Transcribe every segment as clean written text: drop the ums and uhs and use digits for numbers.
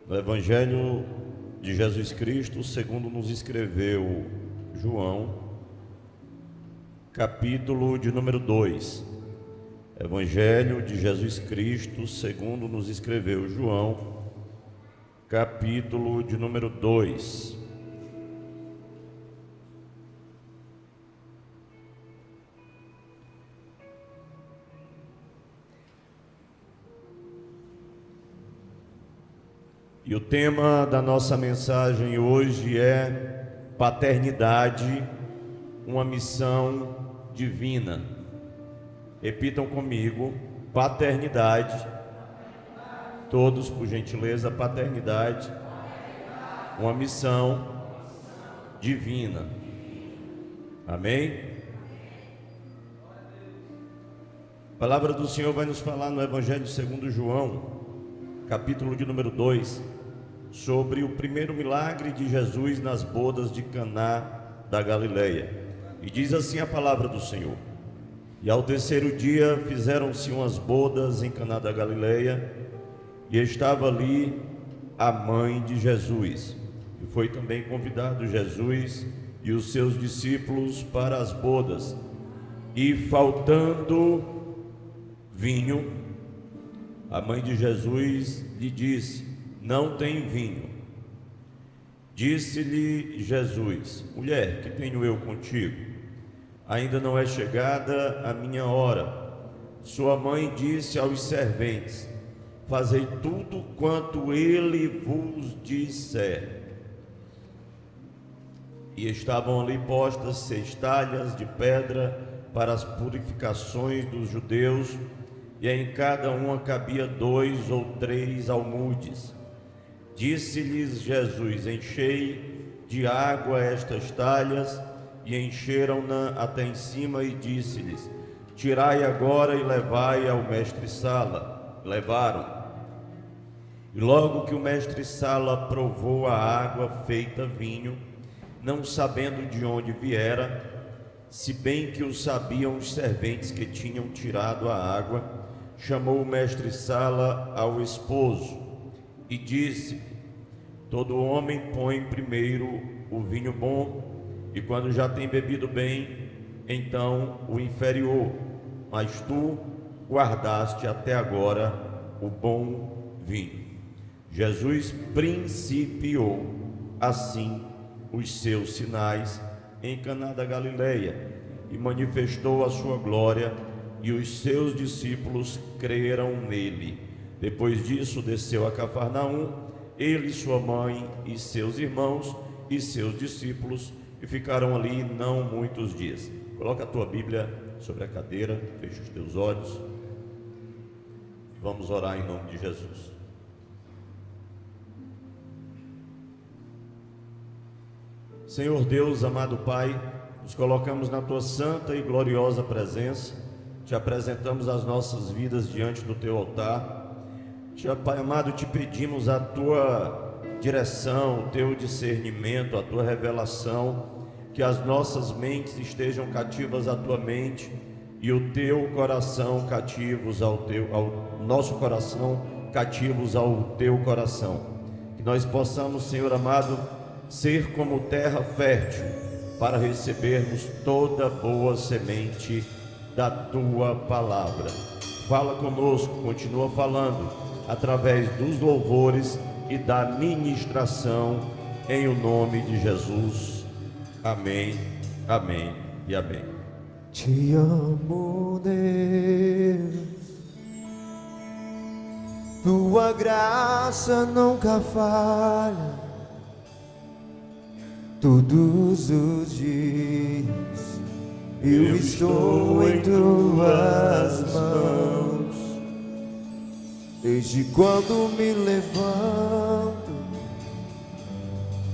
No Evangelho de Jesus Cristo, segundo nos escreveu João, capítulo de número 2. Evangelho de Jesus Cristo, segundo nos escreveu João, capítulo de número 2. E o tema da nossa mensagem hoje é paternidade, uma missão divina. Repitam comigo: paternidade. Todos, por gentileza, paternidade, uma missão divina. Amém? A palavra do Senhor vai nos falar no Evangelho segundo João, capítulo de número 2, sobre o primeiro milagre de Jesus nas bodas de Caná da Galileia. E diz assim a palavra do Senhor: E ao terceiro dia fizeram-se umas bodas em Caná da Galileia, e estava ali a mãe de Jesus. E foi também convidado Jesus e os seus discípulos para as bodas. E faltando vinho, a mãe de Jesus lhe disse: Não tem vinho. Disse-lhe Jesus: Mulher, que tenho eu contigo? Ainda não é chegada a minha hora. Sua mãe disse aos serventes: Fazei tudo quanto ele vos disser. E estavam ali postas 6 talhas de pedra para as purificações dos judeus, e em cada uma cabia 2 ou 3 almudes. Disse-lhes Jesus: Enchei de água estas talhas, e encheram-na até em cima, e disse-lhes: Tirai agora e levai ao mestre-sala. Levaram. E logo que o mestre-sala provou a água feita vinho, não sabendo de onde viera, se bem que o sabiam os serventes que tinham tirado a água, chamou o mestre-sala ao esposo e disse: Todo homem põe primeiro o vinho bom, e quando já tem bebido bem, então o inferior, mas tu guardaste até agora o bom vinho. Jesus principiou assim os seus sinais em Caná da Galileia e manifestou a sua glória, e os seus discípulos creram nele. Depois disso desceu a Cafarnaum, ele, sua mãe e seus irmãos e seus discípulos, e ficaram ali não muitos dias. Coloca a tua Bíblia sobre a cadeira, fecha os teus olhos, vamos orar em nome de Jesus. Senhor Deus, amado Pai, nos colocamos na tua santa e gloriosa presença, te apresentamos as nossas vidas diante do teu altar. Pai amado, te pedimos a tua direção, o teu discernimento, a tua revelação, que as nossas mentes estejam cativas à tua mente e o teu coração cativos ao nosso coração cativos ao teu coração. Que nós possamos, Senhor amado, ser como terra fértil para recebermos toda boa semente da tua palavra. Fala conosco, continua falando através dos louvores e da ministração, em o nome de Jesus. Amém, amém e amém. Te amo, Deus, tua graça nunca falha. Todos os dias eu estou em tuas mãos. Desde quando me levanto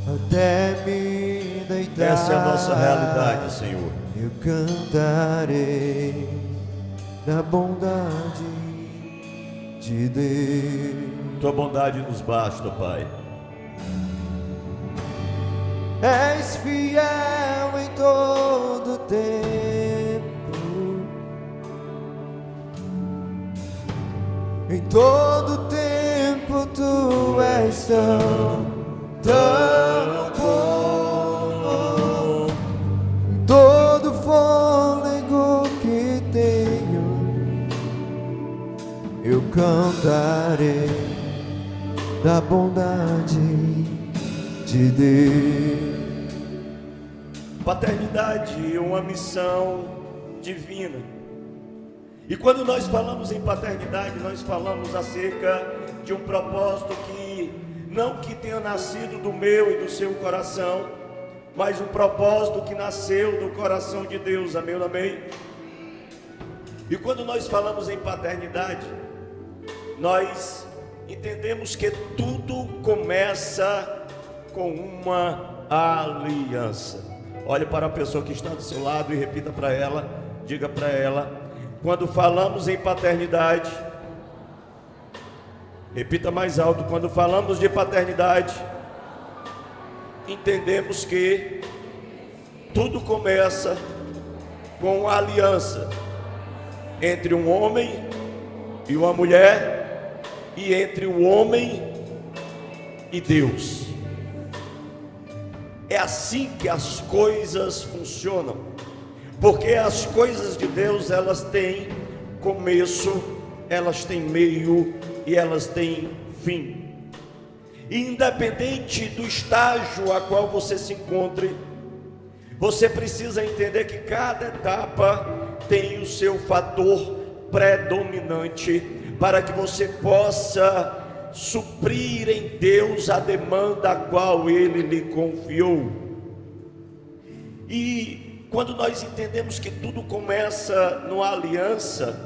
até me deitar, Essa é a nossa realidade, Senhor. eu cantarei da bondade de Deus. Tua bondade nos basta, Pai. És fiel em todo tempo, em todo tempo tempo tu és tão bom. Todo fôlego que tenho, eu cantarei da bondade de Deus. Paternidade é uma missão divina. E quando nós falamos em paternidade, nós falamos acerca de um propósito que não que tenha nascido do meu e do seu coração, mas um propósito que nasceu do coração de Deus. Amém ou amém? E quando nós falamos em paternidade, nós entendemos que tudo começa com uma aliança. Olhe para a pessoa que está do seu lado e repita para ela, diga para ela: quando falamos em paternidade, repita mais alto, quando falamos de paternidade, entendemos que tudo começa com a aliança entre um homem e uma mulher, e entre o homem e Deus. É assim que as coisas funcionam, porque as coisas de Deus, elas têm começo, elas têm meio e elas têm fim. E independente do estágio a qual você se encontre, você precisa entender que cada etapa tem o seu fator predominante para que você possa suprir em Deus a demanda a qual Ele lhe confiou. E quando nós entendemos que tudo começa numa aliança,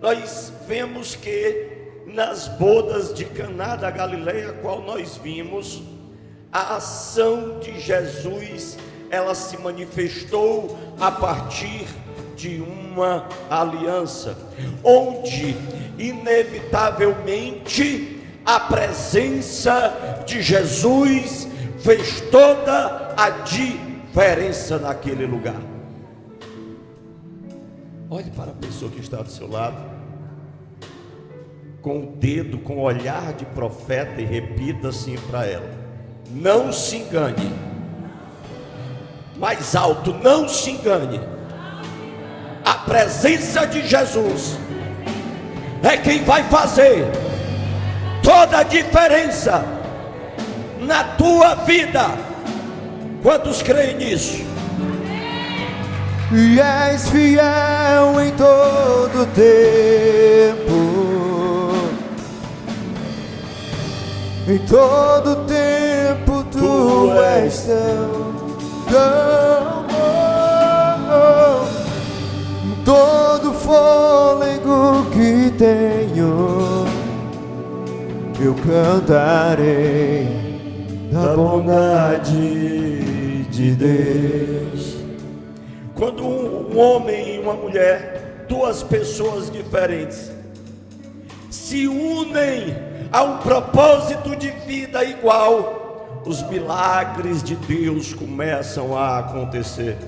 nós vemos que nas bodas de Caná da Galileia, qual nós vimos, a ação de Jesus, ela se manifestou a partir de uma aliança, onde inevitavelmente a presença de Jesus fez toda a diferença naquele lugar. Olhe para a pessoa que está do seu lado, com o dedo, com o olhar de profeta, e repita assim para ela: não se engane. Mais alto: não se engane. A presença de Jesus é quem vai fazer toda a diferença na tua vida. Quantos creem nisso? E és fiel em todo tempo, em todo tempo tu és tão bom. Todo fôlego que tenho, eu cantarei da bondade de Deus. Quando um homem e uma mulher, duas pessoas diferentes, se unem a um propósito de vida igual, os milagres de Deus começam a acontecer.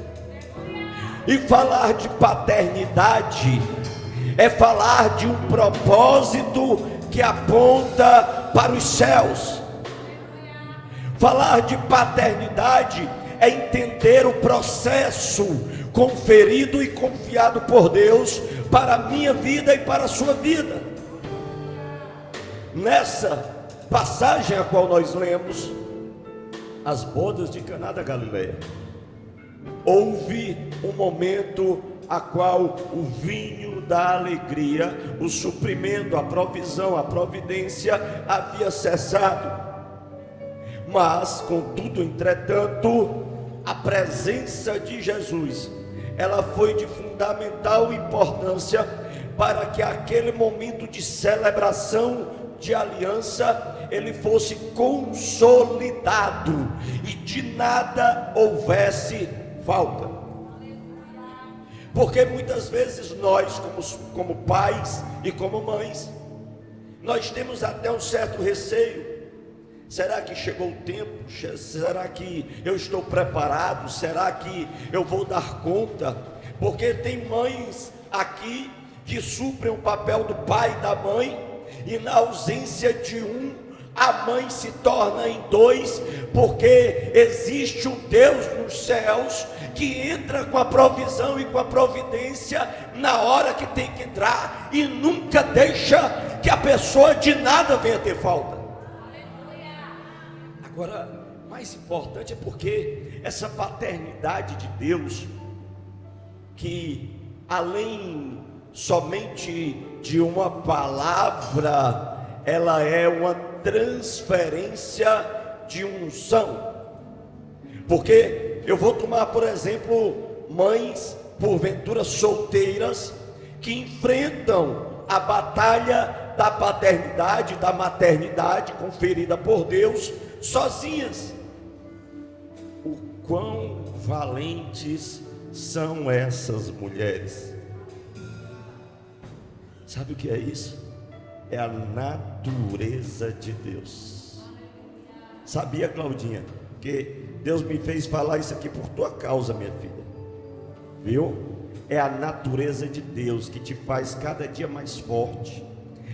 E falar de paternidade é falar de um propósito que aponta para os céus. Falar de paternidade é entender o processo conferido e confiado por Deus para a minha vida e para a sua vida. Nessa passagem a qual nós lemos, as bodas de Caná da Galileia, houve um momento a qual o vinho da alegria, o suprimento, a provisão, a providência havia cessado. Mas, contudo, entretanto, a presença de Jesus, ela foi de fundamental importância para que aquele momento de celebração de aliança, ele fosse consolidado e de nada houvesse falta. Porque muitas vezes nós, como pais e como mães, nós temos até um certo receio. Será que chegou o tempo? Será que eu estou preparado? Será que eu vou dar conta? Porque tem mães aqui que suprem o papel do pai e da mãe, e na ausência de um, a mãe se torna em dois, porque existe um Deus nos céus que entra com a provisão e com a providência na hora que tem que entrar, e nunca deixa que a pessoa de nada venha ter falta. Agora, mais importante é porque essa paternidade de Deus, que além somente de uma palavra, ela é uma transferência de unção. Porque eu vou tomar, por exemplo, mães porventura solteiras que enfrentam a batalha da paternidade, da maternidade conferida por Deus sozinhas. O quão valentes são essas mulheres. Sabe o que é isso? É a natureza de Deus. Sabia, Claudinha, que Deus me fez falar isso aqui por tua causa, minha filha? Viu? É a natureza de Deus que te faz cada dia mais forte.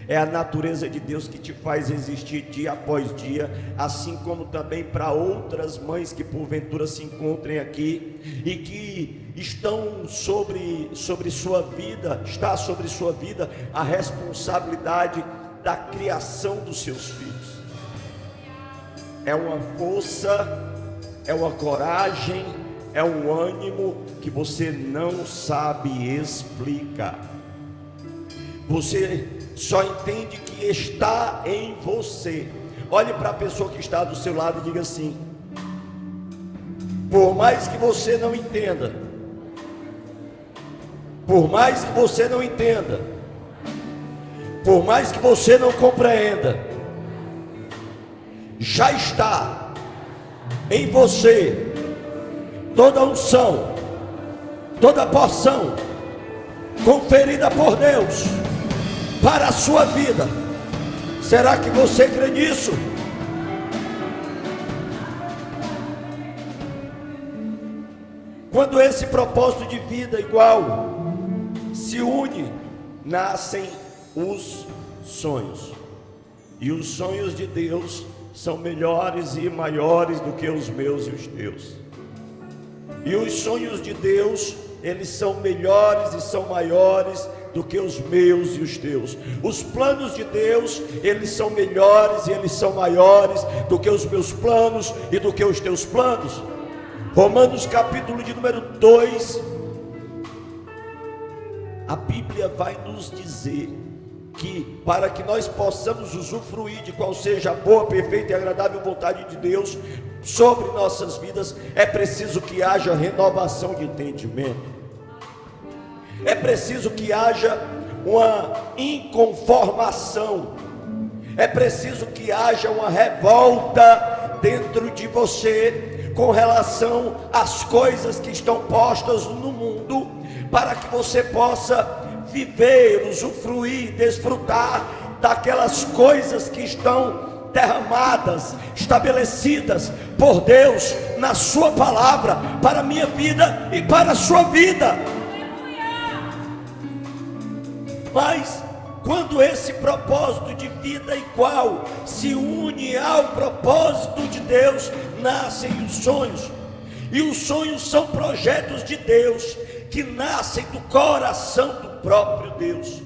É a natureza de Deus que te faz existir dia após dia, assim como também para outras mães que porventura se encontrem aqui e que estão sobre sua vida, está sobre sua vida a responsabilidade da criação dos seus filhos. É uma força, é uma coragem, é um ânimo que você não sabe explicar. Você só entende que está em você. Olhe para a pessoa que está do seu lado e diga assim: por mais que você não entenda, por mais que você não entenda, por mais que você não compreenda, já está em você toda unção, toda porção conferida por Deus para a sua vida. Será que você crê nisso? Quando esse propósito de vida igual se une, nascem os sonhos. E os sonhos de Deus são melhores e maiores do que os meus e os teus. E os sonhos de Deus, eles são melhores e são maiores do que os meus e os teus. Os planos de Deus, eles são melhores e eles são maiores do que os meus planos e do que os teus planos. Romanos capítulo de número 2, a Bíblia vai nos dizer que para que nós possamos usufruir de qual seja a boa, perfeita e agradável vontade de Deus sobre nossas vidas, é preciso que haja renovação de entendimento. É preciso que haja uma inconformação. É preciso que haja uma revolta dentro de você com relação às coisas que estão postas no mundo, para que você possa viver, usufruir, desfrutar daquelas coisas que estão derramadas, estabelecidas por Deus na sua palavra, para a minha vida e para a sua vida. Mas quando esse propósito de vida igual se une ao propósito de Deus, nascem os sonhos. E os sonhos são projetos de Deus que nascem do coração do próprio Deus.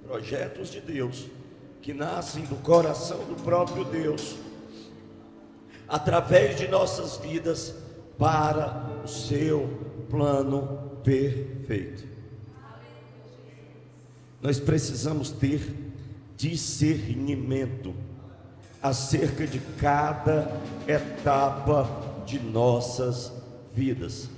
Projetos de Deus que nascem do coração do próprio Deus, através de nossas vidas, para o seu plano perfeito. Nós precisamos ter discernimento acerca de cada etapa de nossas vidas.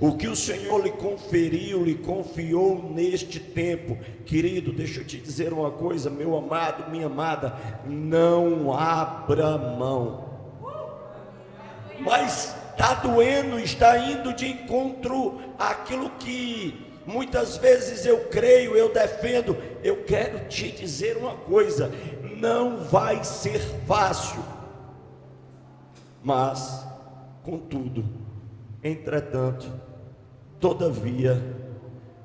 O que o Senhor lhe conferiu, lhe confiou neste tempo, querido, deixa eu te dizer uma coisa, meu amado, minha amada, não abra mão. Mas está doendo, está indo de encontro àquilo que muitas vezes eu creio, eu defendo. Eu quero te dizer uma coisa: não vai ser fácil, mas, contudo, entretanto, todavia,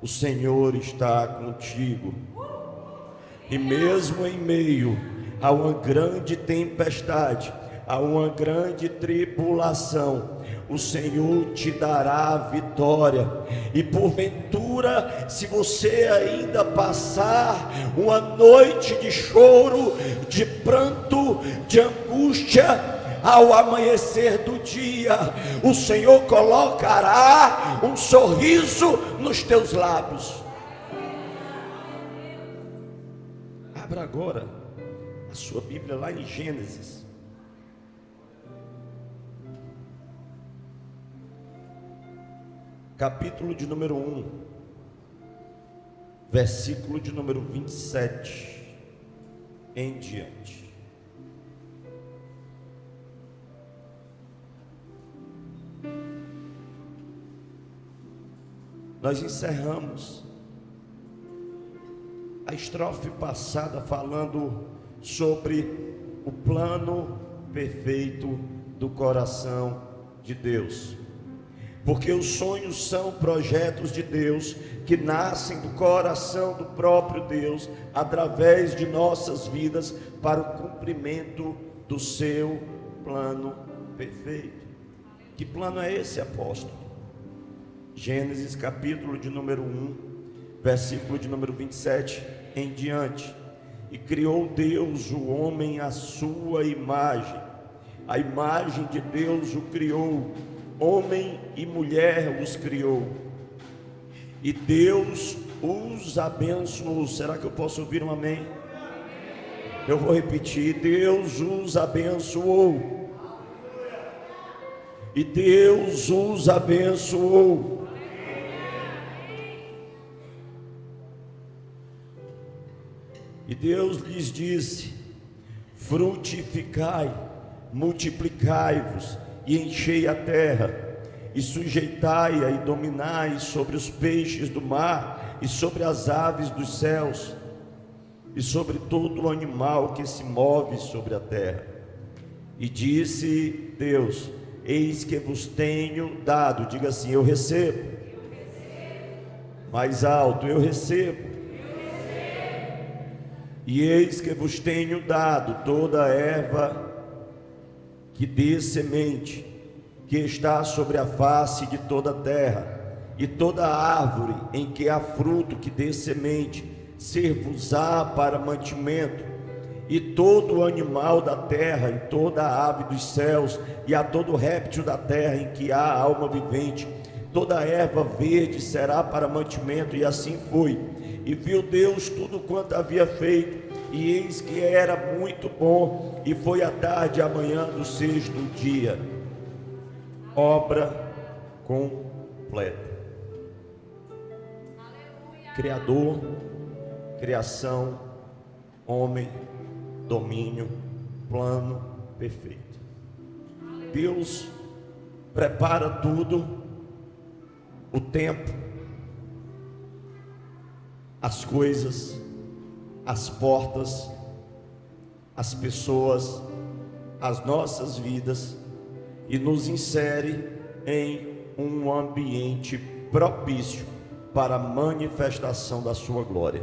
o Senhor está contigo. E mesmo em meio a uma grande tempestade, a uma grande tribulação, o Senhor te dará a vitória. E porventura, se você ainda passar uma noite de choro, de pranto, de angústia, ao amanhecer do dia, o Senhor colocará um sorriso nos teus lábios. Abra agora a sua Bíblia lá em Gênesis, capítulo de número 1, versículo de número 27 em diante. Nós encerramos a estrofe passada falando sobre o plano perfeito do coração de Deus. Porque os sonhos são projetos de Deus que nascem do coração do próprio Deus através de nossas vidas para o cumprimento do seu plano perfeito. Que plano é esse, apóstolo? Gênesis capítulo de número 1, versículo de número 27 em diante. E criou Deus o homem à sua imagem, a imagem de Deus o criou, homem e mulher os criou, e Deus os abençoou. Será que eu posso ouvir um amém? Eu vou repetir: Deus os abençoou, e Deus os abençoou. E Deus lhes disse: frutificai, multiplicai-vos e enchei a terra, e sujeitai-a e dominai sobre os peixes do mar, e sobre as aves dos céus, e sobre todo o animal que se move sobre a terra. E disse Deus: eis que vos tenho dado. Diga assim: eu recebo. Mais alto: eu recebo. E eis que vos tenho dado toda a erva que dê semente, que está sobre a face de toda a terra, e toda árvore em que há fruto que dê semente, ser-vos-á para mantimento, e todo animal da terra, e toda ave dos céus, e a todo réptil da terra em que há alma vivente, toda erva verde será para mantimento. E assim foi. E viu Deus tudo quanto havia feito, e eis que era muito bom. E foi a tarde e a manhã do sexto dia. Obra completa. Criador, criação, homem, domínio, plano perfeito. Deus prepara tudo, o tempo, as coisas, as portas, as pessoas, as nossas vidas, e nos insere em um ambiente propício para a manifestação da sua glória.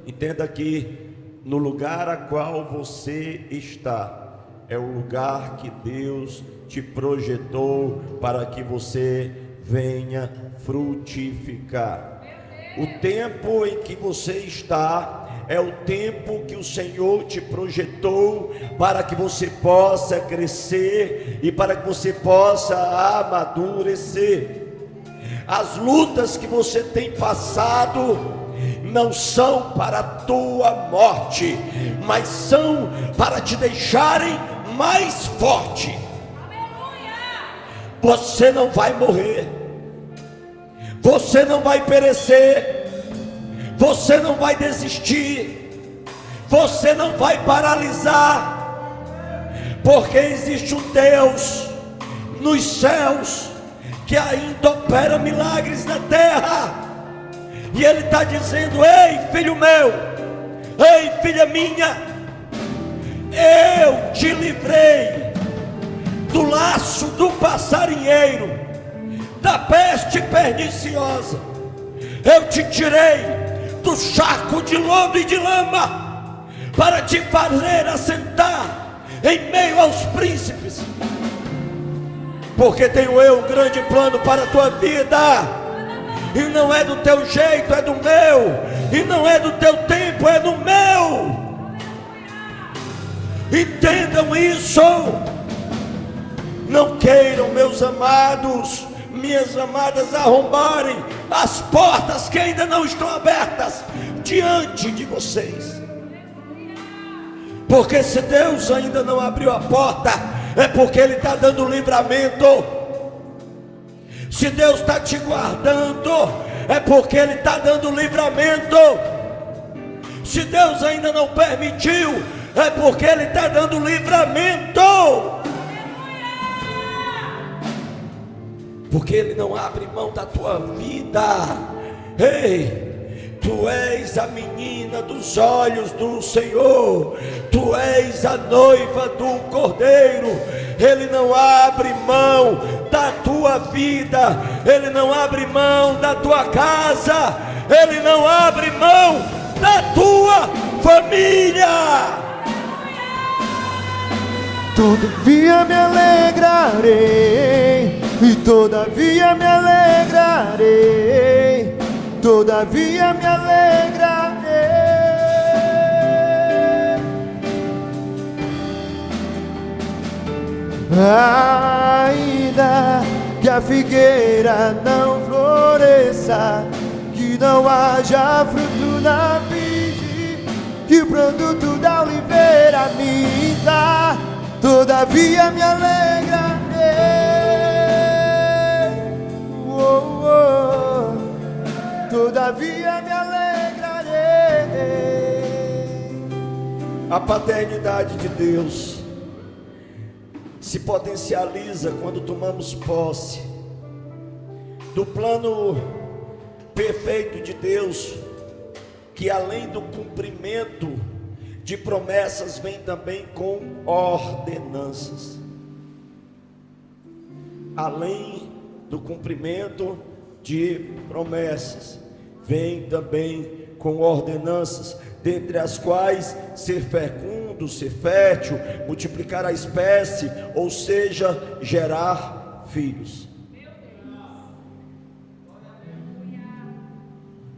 Entenda que no lugar a qual você está é o lugar que Deus te projetou para que você venha frutificar. O tempo em que você está é o tempo que o Senhor te projetou para que você possa crescer e para que você possa amadurecer. As lutas que você tem passado não são para a tua morte, mas são para te deixarem mais forte. Você não vai morrer, você não vai perecer, você não vai desistir, você não vai paralisar, porque existe um Deus nos céus que ainda opera milagres na terra. E Ele está dizendo: ei, filho meu, ei, filha minha, eu te livrei do laço do passarinheiro, da peste perniciosa. Eu te tirei do charco de lodo e de lama, para te fazer assentar em meio aos príncipes, porque tenho eu um grande plano para a tua vida, e não é do teu jeito, é do meu, e não é do teu tempo, é do meu. Entendam isso. Não queiram, meus amados, minhas amadas, arrombarem as portas que ainda não estão abertas diante de vocês, porque se Deus ainda não abriu a porta, é porque Ele está dando livramento. Se Deus está te guardando, é porque Ele está dando livramento. Se Deus ainda não permitiu, é porque Ele está dando livramento. Porque Ele não abre mão da tua vida. Ei, tu és a menina dos olhos do Senhor, tu és a noiva do Cordeiro. Ele não abre mão da tua vida, Ele não abre mão da tua casa, Ele não abre mão da tua família. Todavia me alegrarei, e todavia me alegrarei, todavia me alegrarei. Ainda que a figueira não floresça, que não haja fruto na vide, que o produto da oliveira minta, todavia me alegrarei. Oh, oh, todavia me alegrarei. A paternidade de Deus se potencializa quando tomamos posse do plano perfeito de Deus, que além do cumprimento de promessas, vem também com ordenanças. Além do cumprimento de promessas, vem também com ordenanças, dentre as quais ser fecundo, ser fértil, multiplicar a espécie, ou seja, gerar filhos.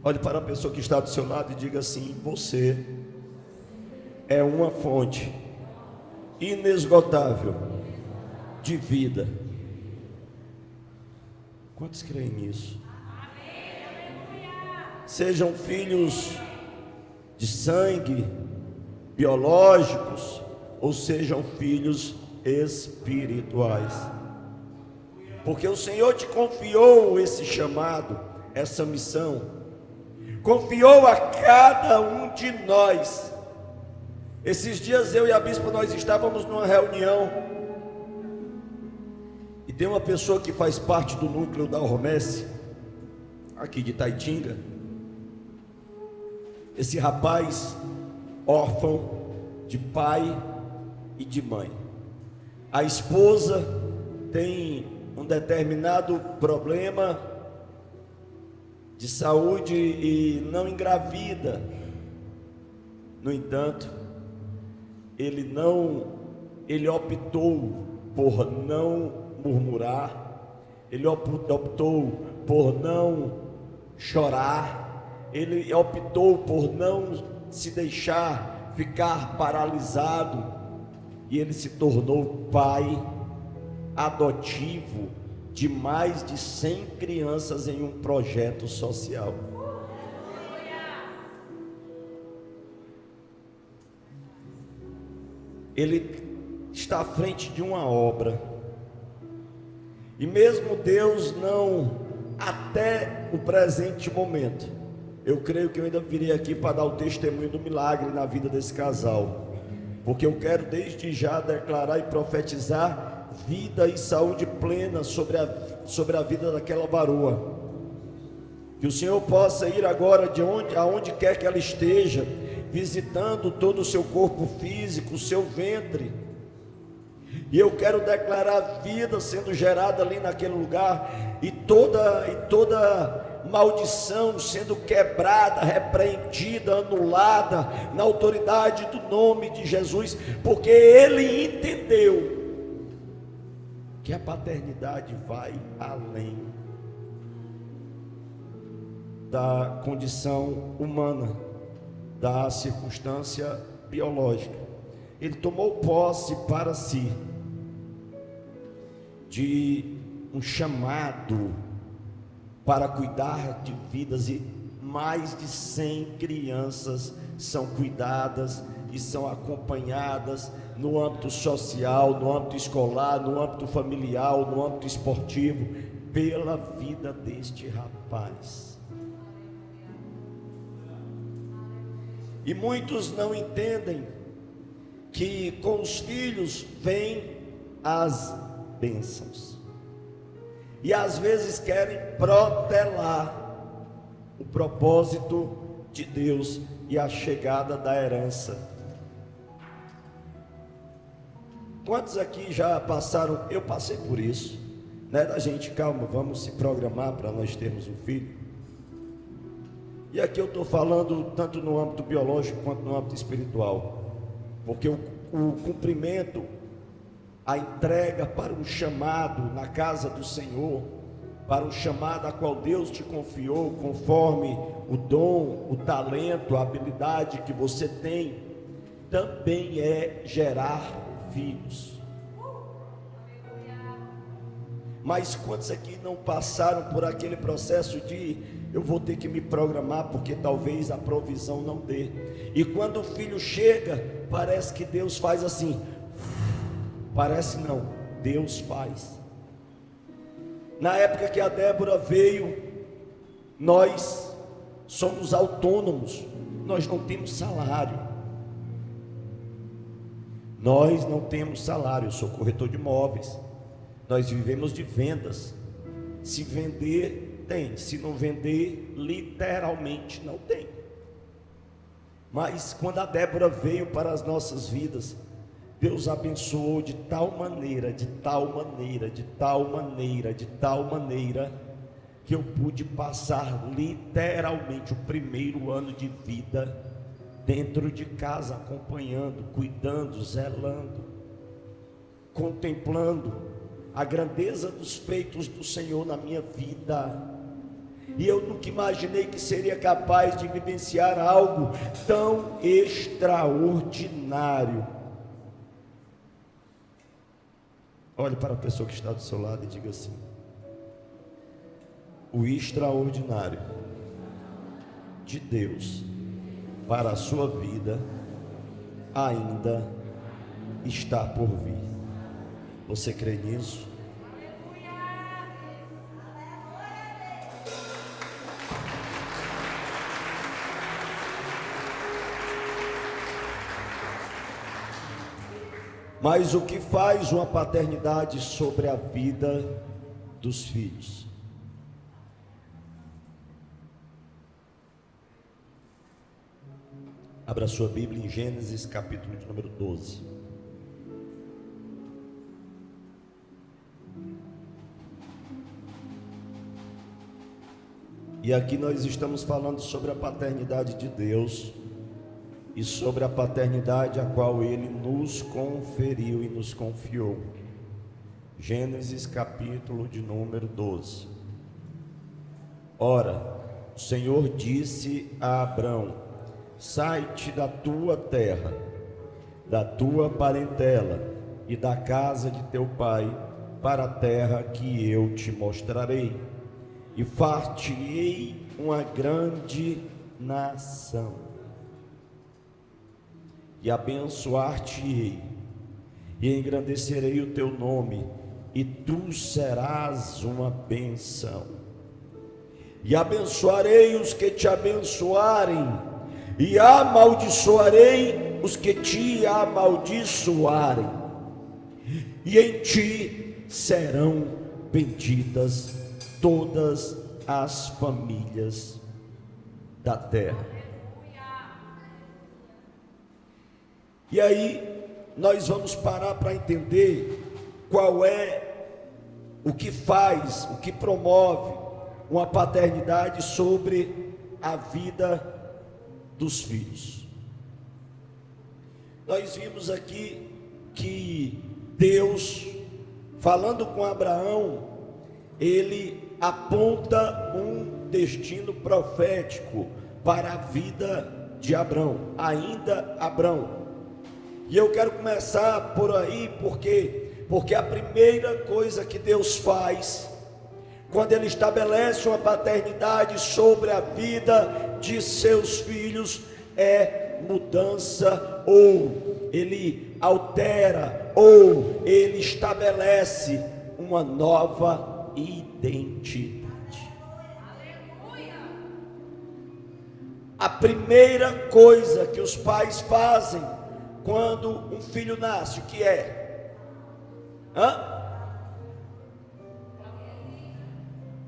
Olhe para a pessoa que está do seu lado e diga assim: você é uma fonte inesgotável de vida. Quantos creem nisso? Sejam filhos de sangue, biológicos, ou sejam filhos espirituais, porque o Senhor te confiou esse chamado, essa missão, confiou a cada um de nós. Esses dias eu e a bispa, nós estávamos numa reunião, e tem uma pessoa que faz parte do núcleo da Ormesse, aqui de Taitinga. Esse rapaz, órfão de pai e de mãe. A esposa tem um determinado problema de saúde e não engravida. No entanto, ele optou por não murmurar, ele optou por não chorar, ele optou por não se deixar ficar paralisado, e ele se tornou pai adotivo de mais de 100 crianças em um projeto social. Ele está à frente de uma obra, e mesmo Deus não, até o presente momento, eu creio que eu ainda virei aqui para dar o testemunho do milagre na vida desse casal, porque eu quero desde já declarar e profetizar vida e saúde plena sobre a vida daquela varoa. Que o Senhor possa ir agora aonde quer que ela esteja, visitando todo o seu corpo físico, o seu ventre. E eu quero declarar vida sendo gerada ali naquele lugar, e toda maldição sendo quebrada, repreendida, anulada, na autoridade do nome de Jesus, porque ele entendeu que a paternidade vai além da condição humana, da circunstância biológica. Ele tomou posse para si de um chamado para cuidar de vidas, e mais de 100 crianças são cuidadas e são acompanhadas no âmbito social, no âmbito escolar, no âmbito familiar, no âmbito esportivo, pela vida deste rapaz. E muitos não entendem que com os filhos vêm as bênçãos, e às vezes querem protelar o propósito de Deus e a chegada da herança. Quantos aqui já passaram? Eu passei por isso, né? Da gente, calma, vamos se programar para nós termos um filho. E aqui eu estou falando tanto no âmbito biológico quanto no âmbito espiritual, porque o cumprimento, a entrega para um chamado na casa do Senhor, para um chamado a qual Deus te confiou, conforme o dom, o talento, a habilidade que você tem, também é gerar filhos. Mas quantos aqui não passaram por aquele processo de eu vou ter que me programar porque talvez a provisão não dê, e quando o filho chega, parece que Deus faz assim, parece não, Deus faz. Na época que a Débora veio, nós somos autônomos, nós não temos salário. Nós não temos salário, eu sou corretor de imóveis, nós vivemos de vendas. Se vender, tem, se não vender, literalmente não tem. Mas quando a Débora veio para as nossas vidas, Deus abençoou de tal maneira, de tal maneira, de tal maneira, de tal maneira, que eu pude passar literalmente o primeiro ano de vida dentro de casa, acompanhando, cuidando, zelando, contemplando a grandeza dos feitos do Senhor na minha vida. E eu nunca imaginei que seria capaz de vivenciar algo tão extraordinário. Olhe para a pessoa que está do seu lado e diga assim: o extraordinário de Deus para a sua vida ainda está por vir. Você crê nisso? Mas o que faz uma paternidade sobre a vida dos filhos? Abra sua Bíblia em Gênesis capítulo de número 12. E aqui nós estamos falando sobre a paternidade de Deus e sobre a paternidade a qual Ele nos conferiu e nos confiou. Gênesis capítulo de número 12. Ora, o Senhor disse a Abrão: sai-te da tua terra, da tua parentela e da casa de teu pai, para a terra que eu te mostrarei, e far-te-ei uma grande nação, e abençoar-te-ei, e engrandecerei o teu nome, e tu serás uma bênção. E abençoarei os que te abençoarem, e amaldiçoarei os que te amaldiçoarem, e em ti serão benditas todas as famílias da terra. E aí nós vamos parar para entender qual é o que faz, o que promove uma paternidade sobre a vida dos filhos. Nós vimos aqui que Deus, falando com Abraão, ele aponta um destino profético para a vida de Abrão, ainda Abrão. E eu quero começar por aí, porque a primeira coisa que Deus faz, quando Ele estabelece uma paternidade sobre a vida de seus filhos, é mudança, ou Ele altera, ou Ele estabelece uma nova identidade. A primeira coisa que os pais fazem quando um filho nasce, o que é?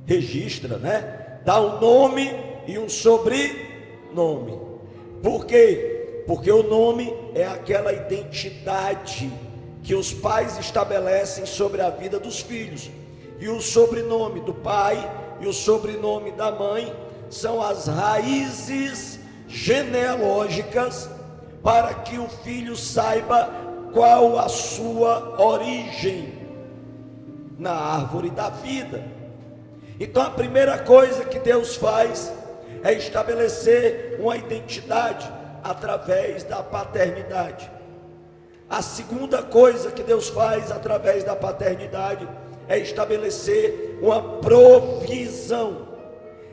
Registra, né? Dá um nome e um sobrenome. Por quê? Porque o nome é aquela identidade que os pais estabelecem sobre a vida dos filhos. E o sobrenome do pai e o sobrenome da mãe são as raízes genealógicas para que o filho saiba qual a sua origem na árvore da vida. Então a primeira coisa que Deus faz é estabelecer uma identidade através da paternidade. A segunda coisa que Deus faz através da paternidade é estabelecer uma provisão.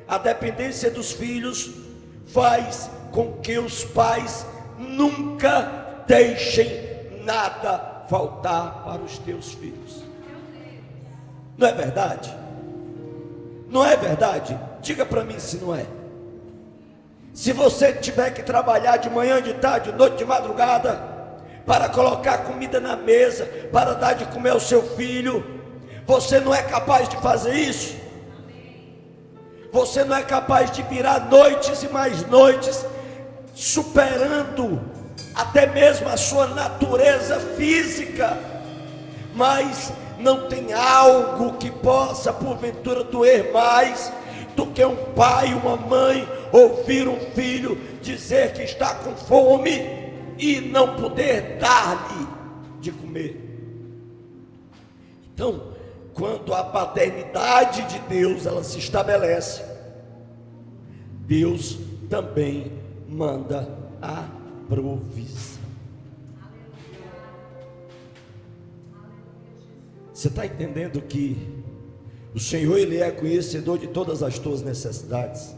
A dependência dos filhos faz com que os pais nunca deixem nada faltar para os teus filhos. Não é verdade? Não é verdade? Diga para mim se não é. Se você tiver que trabalhar de manhã, de tarde, de noite, de madrugada, para colocar comida na mesa, para dar de comer ao seu filho, você não é capaz de fazer isso? Você não é capaz de virar noites e mais noites, superando até mesmo a sua natureza física, mas não tem algo que possa porventura doer mais do que um pai, uma mãe ouvir um filho dizer que está com fome e não poder dar-lhe de comer. Então, quando a paternidade de Deus ela se estabelece, Deus também manda a provisão. Você está entendendo que o Senhor Ele é conhecedor de todas as tuas necessidades?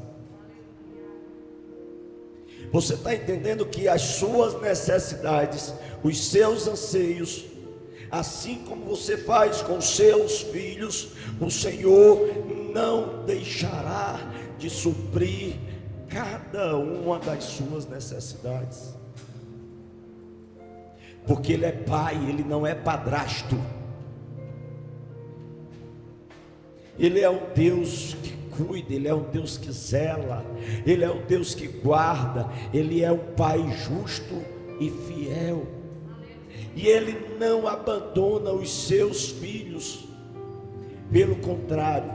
Você está entendendo que as suas necessidades, os seus anseios, assim como você faz com seus filhos, o Senhor não deixará de suprir cada uma das suas necessidades, porque Ele é Pai, Ele não é padrasto. Ele é um Deus que cuida, Ele é um Deus que zela, Ele é um Deus que guarda, Ele é um Pai justo e fiel, e Ele não abandona os seus filhos. Pelo contrário,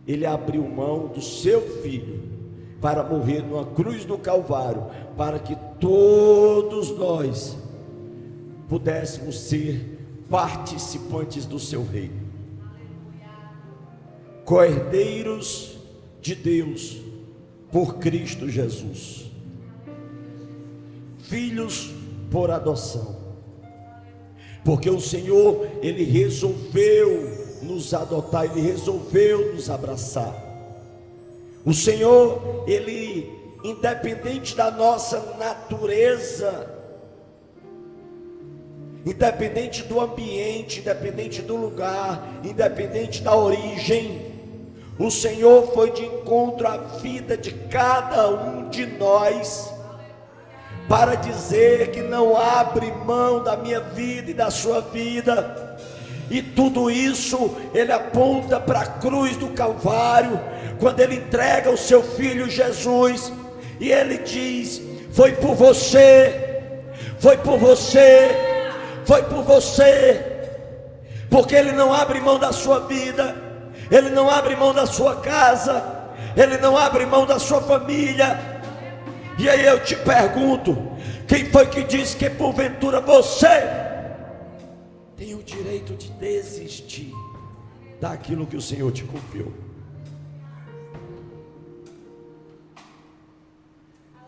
Ele abriu mão do seu filho para morrer numa cruz do Calvário, para que todos nós pudéssemos ser participantes do seu reino, cordeiros de Deus por Cristo Jesus, filhos por adoção, porque o Senhor Ele resolveu nos adotar, Ele resolveu nos abraçar. O Senhor Ele, independente da nossa natureza, independente do ambiente, independente do lugar, independente da origem, o Senhor foi de encontro à vida de cada um de nós, para dizer que não abre mão da minha vida e da sua vida. E tudo isso Ele aponta para a cruz do Calvário, quando Ele entrega o seu Filho Jesus, e Ele diz: foi por você, foi por você, foi por você, porque Ele não abre mão da sua vida, Ele não abre mão da sua casa, Ele não abre mão da sua família. E aí eu te pergunto: quem foi que disse que porventura você tem o direito de desistir daquilo que o Senhor te confiou?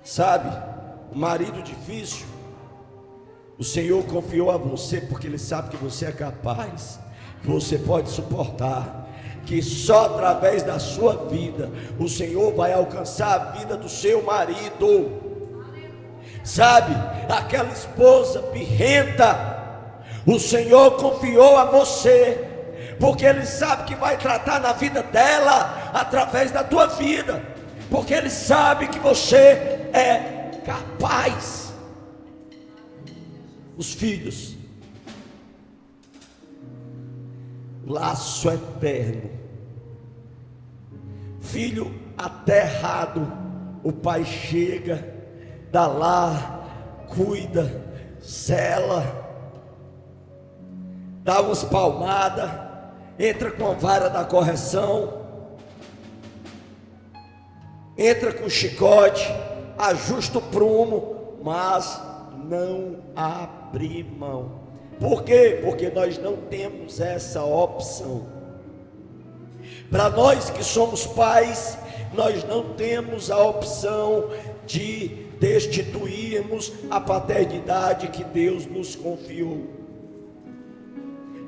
Sabe, o marido difícil, o Senhor confiou a você porque Ele sabe que você é capaz, que você pode suportar, que só através da sua vida o Senhor vai alcançar a vida do seu marido. Sabe, aquela esposa birrenta, o Senhor confiou a você porque Ele sabe que vai tratar na vida dela através da tua vida, porque Ele sabe que você é capaz. Os filhos, laço eterno. Filho aterrado, o pai chega, dá lá, cuida, zela, dá umas palmadas, entra com a vara da correção, entra com o chicote, ajusta o prumo, mas não abre mão. Por quê? Porque nós não temos essa opção. Para nós que somos pais, nós não temos a opção de destituirmos a paternidade que Deus nos confiou.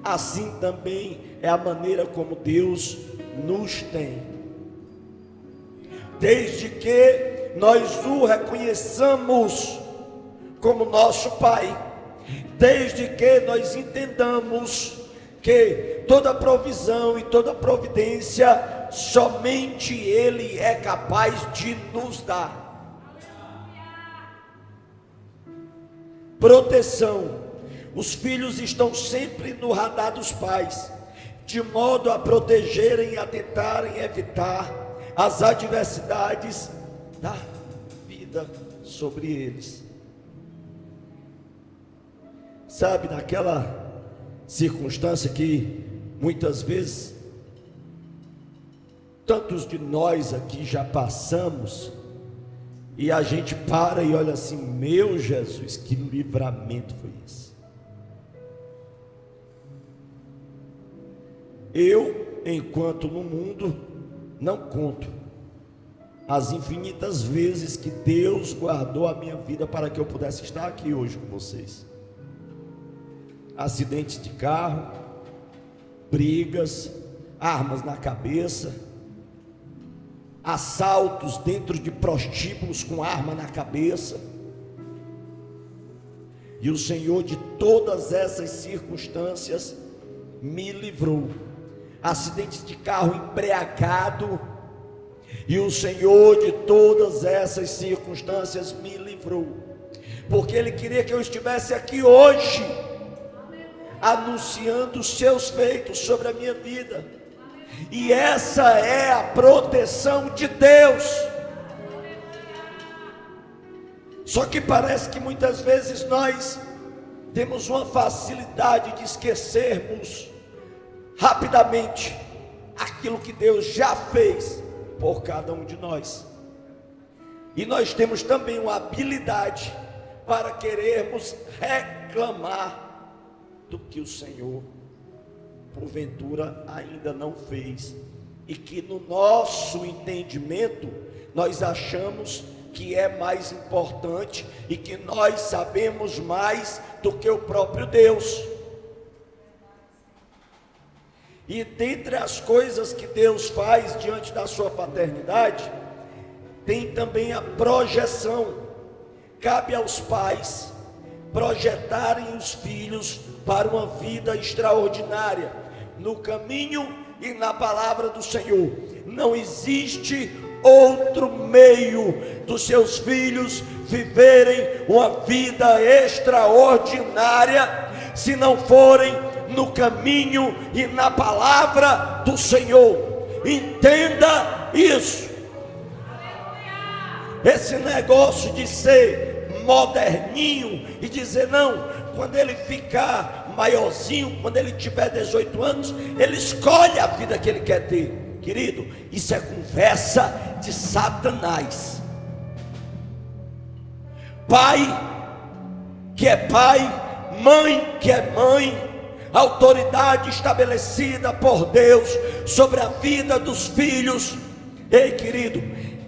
Assim também é a maneira como Deus nos tem. Desde que nós o reconheçamos como nosso Pai, desde que nós entendamos que toda provisão e toda providência somente Ele é capaz de nos dar. Proteção: os filhos estão sempre no radar dos pais, de modo a protegerem e a tentarem evitar as adversidades da vida sobre eles. Sabe, naquela circunstância que muitas vezes tantos de nós aqui já passamos, e a gente para e olha assim: meu Jesus, que livramento foi esse? Eu, enquanto no mundo, não conto as infinitas vezes que Deus guardou a minha vida para que eu pudesse estar aqui hoje com vocês. Acidentes de carro, brigas, armas na cabeça, assaltos dentro de prostíbulos com arma na cabeça. E o Senhor de todas essas circunstâncias me livrou. Acidentes de carro embriagado, e o Senhor de todas essas circunstâncias me livrou, porque Ele queria que eu estivesse aqui hoje anunciando os seus feitos sobre a minha vida. E essa é a proteção de Deus. Só que parece que muitas vezes nós temos uma facilidade de esquecermos rapidamente aquilo que Deus já fez por cada um de nós. E nós temos também uma habilidade para querermos reclamar do que o Senhor porventura ainda não fez, e que no nosso entendimento nós achamos que é mais importante e que nós sabemos mais do que o próprio Deus. E dentre as coisas que Deus faz diante da sua paternidade, tem também a projeção. Cabe aos pais projetarem os filhos para uma vida extraordinária no caminho e na palavra do Senhor. Não existe outro meio dos seus filhos viverem uma vida extraordinária se não forem no caminho e na palavra do Senhor. Entenda isso. Esse negócio de ser moderninho e dizer: não, quando ele ficar maiorzinho, quando ele tiver 18 anos, ele escolhe a vida que ele quer ter. Querido, isso é conversa de Satanás. Pai que é pai, mãe que é mãe, autoridade estabelecida por Deus sobre a vida dos filhos. Ei, querido,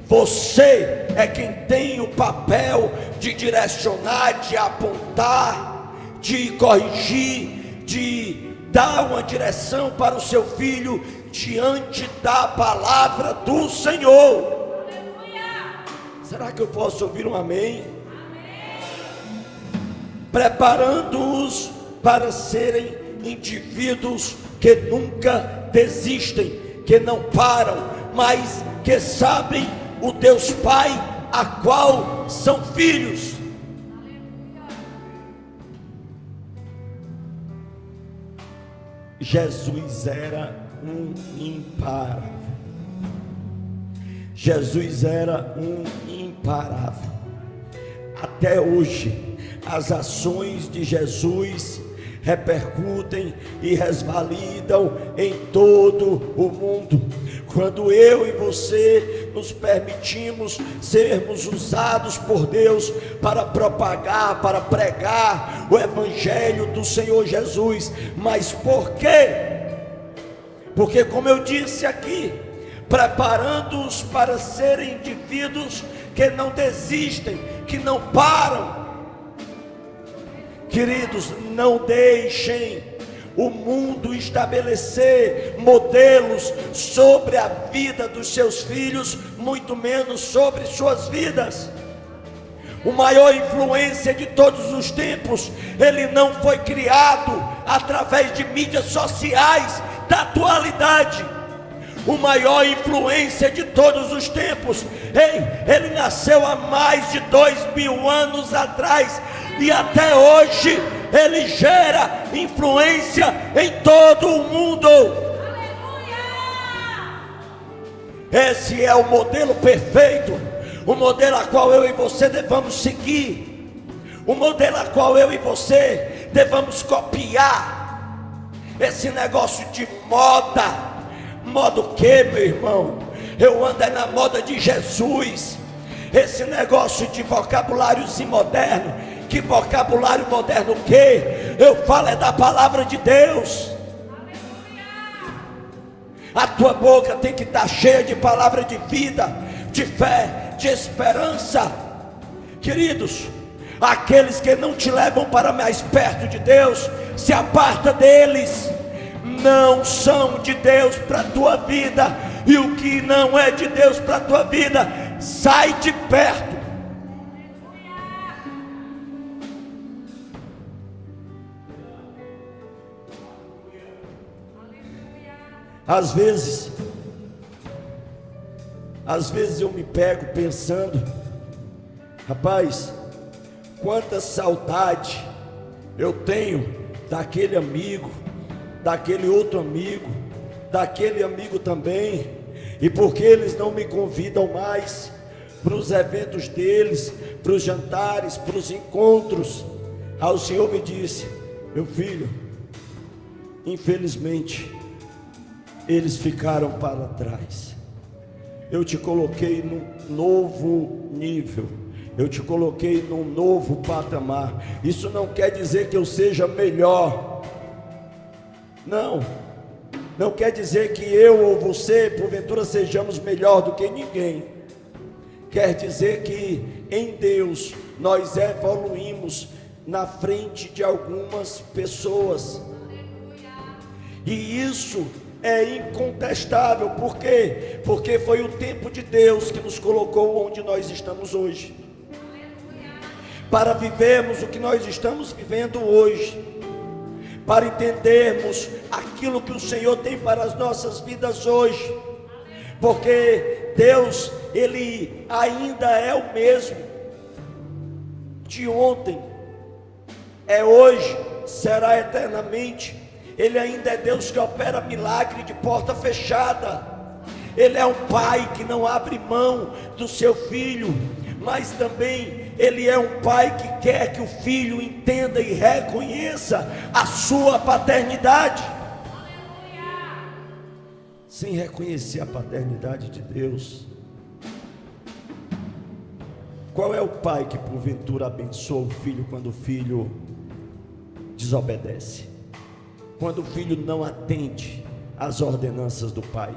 você é quem tem o papel de direcionar, de apontar, de corrigir, de dar uma direção para o seu filho diante da palavra do Senhor. Será que eu posso ouvir um amém? Preparando-os para serem indivíduos que nunca desistem, que não param, mas que sabem o Deus Pai, a qual são filhos. Jesus era um imparável. Jesus era um imparável. Até hoje, as ações de Jesus repercutem e resvalidam em todo o mundo. Quando eu e você nos permitimos sermos usados por Deus para propagar, para pregar o Evangelho do Senhor Jesus. Mas por quê? Porque, como eu disse aqui, preparando-os para serem indivíduos que não desistem, que não param. Queridos, não deixem o mundo estabelecer modelos sobre a vida dos seus filhos, muito menos sobre suas vidas. O maior influência de todos os tempos, ele não foi criado através de mídias sociais da atualidade. O maior influência de todos os tempos, ele nasceu há mais de 2000 anos atrás, e até hoje ele gera influência em todo o mundo. Aleluia! Esse é o modelo perfeito, o modelo a qual eu e você devamos seguir, o modelo a qual eu e você devamos copiar. Esse negócio de moda o que, meu irmão? Eu ando na moda de Jesus. Esse negócio de vocabuláriozinho moderno, que vocabulário moderno o que? Eu falo é da palavra de Deus. A tua boca tem que estar cheia de palavra de vida, de fé, de esperança. Queridos, aqueles que não te levam para mais perto de Deus, se aparta deles. Não são de Deus para a tua vida, e o que não é de Deus para a tua vida, sai de perto. Às vezes eu me pego pensando, rapaz, quanta saudade eu tenho daquele amigo, daquele outro amigo, daquele amigo também, e porque eles não me convidam mais para os eventos deles, para os jantares, para os encontros. Aí o Senhor me disse: meu filho, infelizmente eles ficaram para trás. Eu te coloquei num novo nível, eu te coloquei num novo patamar. Isso não quer dizer que eu seja melhor, não quer dizer que eu ou você porventura sejamos melhor do que ninguém. Quer dizer que em Deus nós evoluímos na frente de algumas pessoas. E isso é incontestável. Por quê? Porque foi o tempo de Deus que nos colocou onde nós estamos hoje, para vivermos o que nós estamos vivendo hoje, para entendermos aquilo que o Senhor tem para as nossas vidas hoje. Porque Deus, Ele ainda é o mesmo de ontem, é hoje, será eternamente. Ele ainda é Deus que opera milagre de porta fechada. Ele é um pai que não abre mão do seu filho, mas também Ele é um pai que quer que o filho entenda e reconheça a sua paternidade. Sem reconhecer a paternidade de Deus, qual é o pai que porventura abençoa o filho quando o filho desobedece? Quando o filho não atende às ordenanças do pai?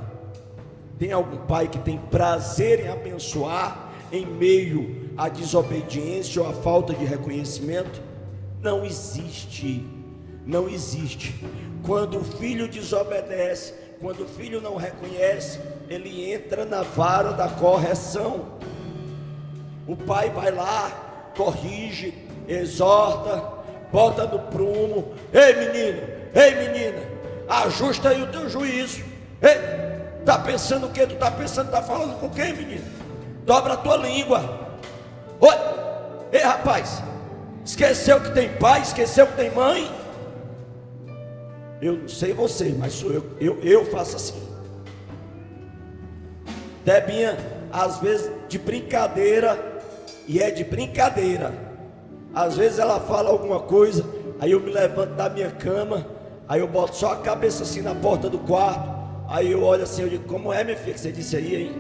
Tem algum pai que tem prazer em abençoar em meio à desobediência ou à falta de reconhecimento? Não existe, não existe. Quando o filho desobedece, quando o filho não reconhece, ele entra na vara da correção. O pai vai lá, corrige, exorta, bota no prumo. Ei menino, ei menina, ajusta aí o teu juízo. Ei, tá pensando o que? Tu tá pensando, tá falando com quem, menino? Dobra a tua língua. Oi, ei rapaz, esqueceu que tem pai, esqueceu que tem mãe? Eu não sei você, mas sou eu faço assim. Debinha, às vezes de brincadeira, e é de brincadeira, às vezes ela fala alguma coisa, aí eu me levanto da minha cama, aí eu boto só a cabeça assim na porta do quarto, aí eu olho assim, eu digo, como é, minha filha, que você disse aí, hein?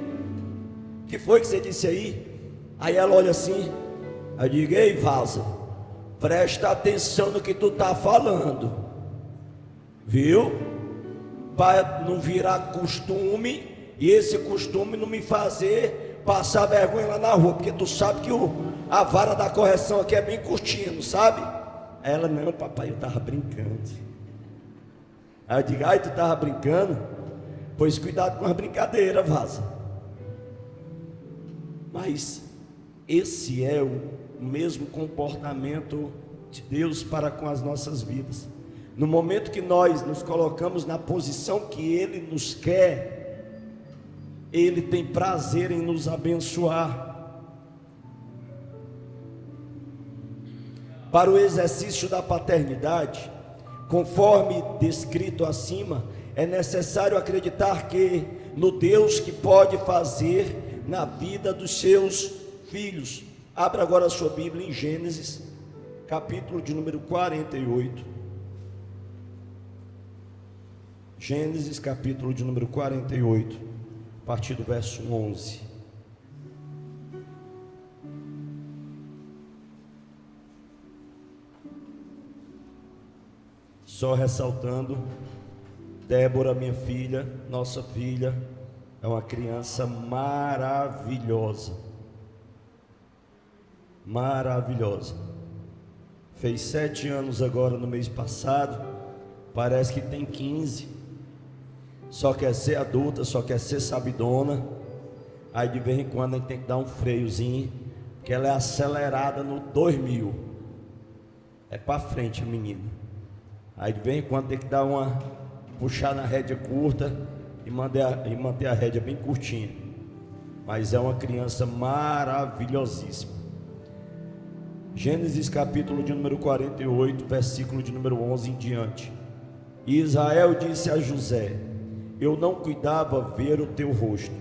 Que foi que você disse aí? Aí ela olha assim, eu digo, ei vaza, presta atenção no que tu tá falando, viu? Para não virar costume, e esse costume não me fazer passar vergonha lá na rua, porque tu sabe que a vara da correção aqui é bem curtinha, não sabe? Aí ela, não papai, eu tava brincando. Aí eu digo, ai, tu tava brincando? Pois cuidado com as brincadeiras, vaza. Mas esse é o mesmo comportamento de Deus para com as nossas vidas. No momento que nós nos colocamos na posição que Ele nos quer, Ele tem prazer em nos abençoar. Para o exercício da paternidade, conforme descrito acima, é necessário acreditar no Deus que pode fazer na vida dos seus filhos. Abra agora a sua Bíblia em Gênesis, capítulo de número 48. Gênesis capítulo de número 48, a partir do verso 11. Só ressaltando, Débora, minha filha, nossa filha, é uma criança maravilhosa. Maravilhosa. Fez 7 anos agora no mês passado, parece que tem 15. Só quer ser adulta, só quer ser sabidona. Aí de vez em quando a gente tem que dar um freiozinho, porque ela é acelerada no 2000. É para frente a menina. Aí de vez em quando tem que dar puxar na rédea curta e manter a rédea bem curtinha. Mas é uma criança maravilhosíssima. Gênesis capítulo de número 48, versículo de número 11 em diante. E Israel disse a José: eu não cuidava ver o teu rosto,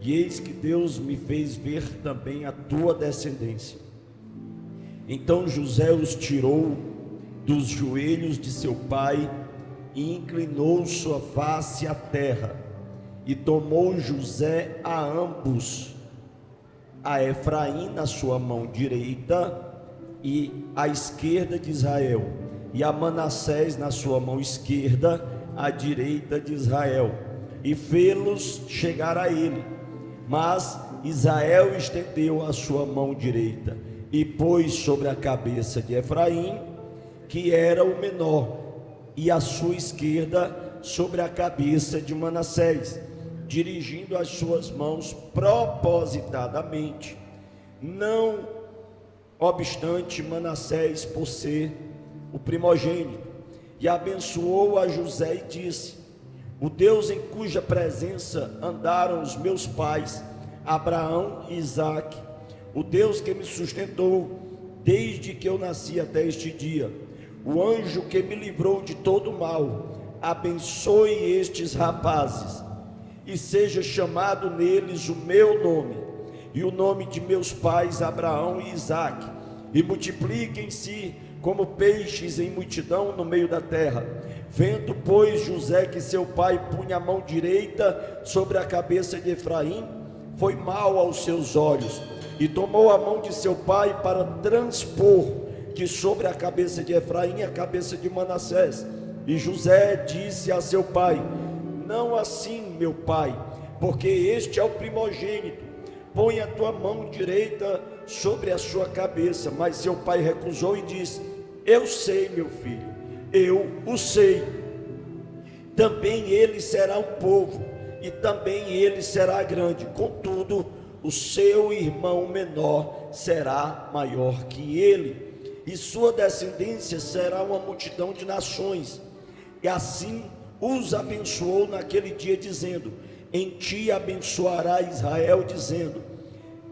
e eis que Deus me fez ver também a tua descendência. Então José os tirou dos joelhos de seu pai e inclinou sua face à terra, e tomou José a ambos, a Efraim na sua mão direita e à esquerda de Israel, e a Manassés na sua mão esquerda, à direita de Israel, e fê-los chegar a ele. Mas Israel estendeu a sua mão direita e pôs sobre a cabeça de Efraim, que era o menor, e a sua esquerda sobre a cabeça de Manassés, dirigindo as suas mãos propositadamente. Não obstante, Manassés, por ser o primogênito, e abençoou a José e disse: o Deus em cuja presença andaram os meus pais, Abraão e Isaque, o Deus que me sustentou desde que eu nasci até este dia, o anjo que me livrou de todo mal, abençoe estes rapazes, e seja chamado neles o meu nome, e o nome de meus pais Abraão e Isaque, e multipliquem-se como peixes em multidão no meio da terra. Vendo, pois, José que seu pai punha a mão direita sobre a cabeça de Efraim, foi mal aos seus olhos, e tomou a mão de seu pai para transpor de sobre a cabeça de Efraim a cabeça de Manassés. E José disse a seu pai: não assim, meu pai, porque este é o primogênito. Põe a tua mão direita sobre a sua cabeça. Mas seu pai recusou e disse: eu sei, meu filho, eu o sei. Também ele será um povo, e também ele será grande. Contudo, o seu irmão menor será maior que ele, e sua descendência será uma multidão de nações. E assim os abençoou naquele dia, dizendo: em ti abençoará Israel, dizendo: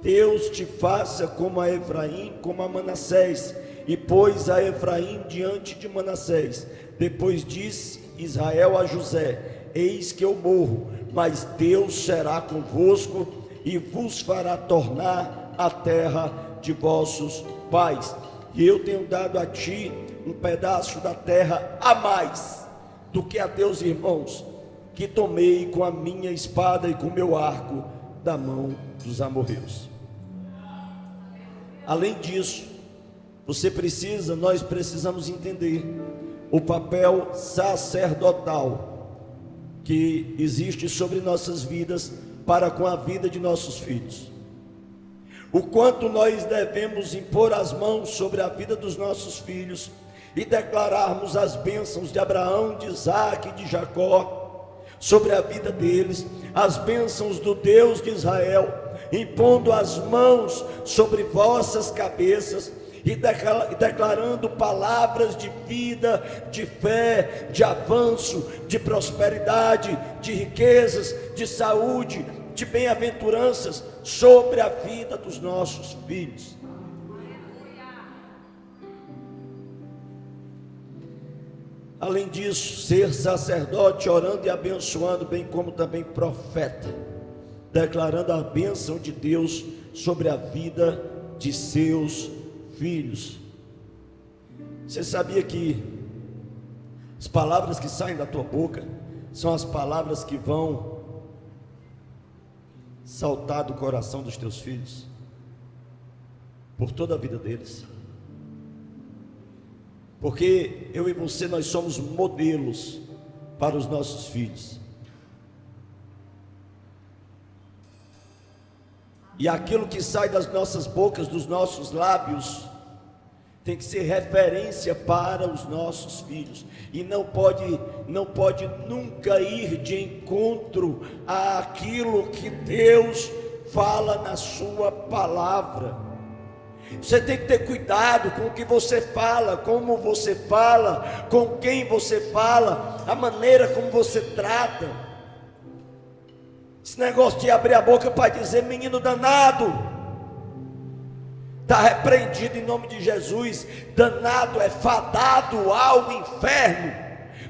Deus te faça como a Efraim, como a Manassés. E pôs a Efraim diante de Manassés. Depois disse Israel a José: eis que eu morro, mas Deus será convosco e vos fará tornar a terra de vossos pais. E eu tenho dado a ti um pedaço da terra a mais do que a teus irmãos, que tomei com a minha espada e com o meu arco da mão dos amorreus. Além disso, nós precisamos entender o papel sacerdotal que existe sobre nossas vidas para com a vida de nossos filhos. O quanto nós devemos impor as mãos sobre a vida dos nossos filhos e declararmos as bênçãos de Abraão, de Isaque e de Jacó sobre a vida deles, as bênçãos do Deus de Israel, impondo as mãos sobre vossas cabeças e declarando palavras de vida, de fé, de avanço, de prosperidade, de riquezas, de saúde, de bem-aventuranças sobre a vida dos nossos filhos. Além disso, ser sacerdote, orando e abençoando, bem como também profeta, declarando a bênção de Deus sobre a vida de seus filhos. Você sabia que as palavras que saem da tua boca são as palavras que vão saltar do coração dos teus filhos por toda a vida deles? Porque eu e você, nós somos modelos para os nossos filhos. E aquilo que sai das nossas bocas, dos nossos lábios, tem que ser referência para os nossos filhos. E não pode nunca ir de encontro àquilo que Deus fala na sua palavra. Você tem que ter cuidado com o que você fala, como você fala, com quem você fala, a maneira como você trata. Esse negócio de abrir a boca para dizer menino danado, está repreendido em nome de Jesus. Danado é fadado ao inferno.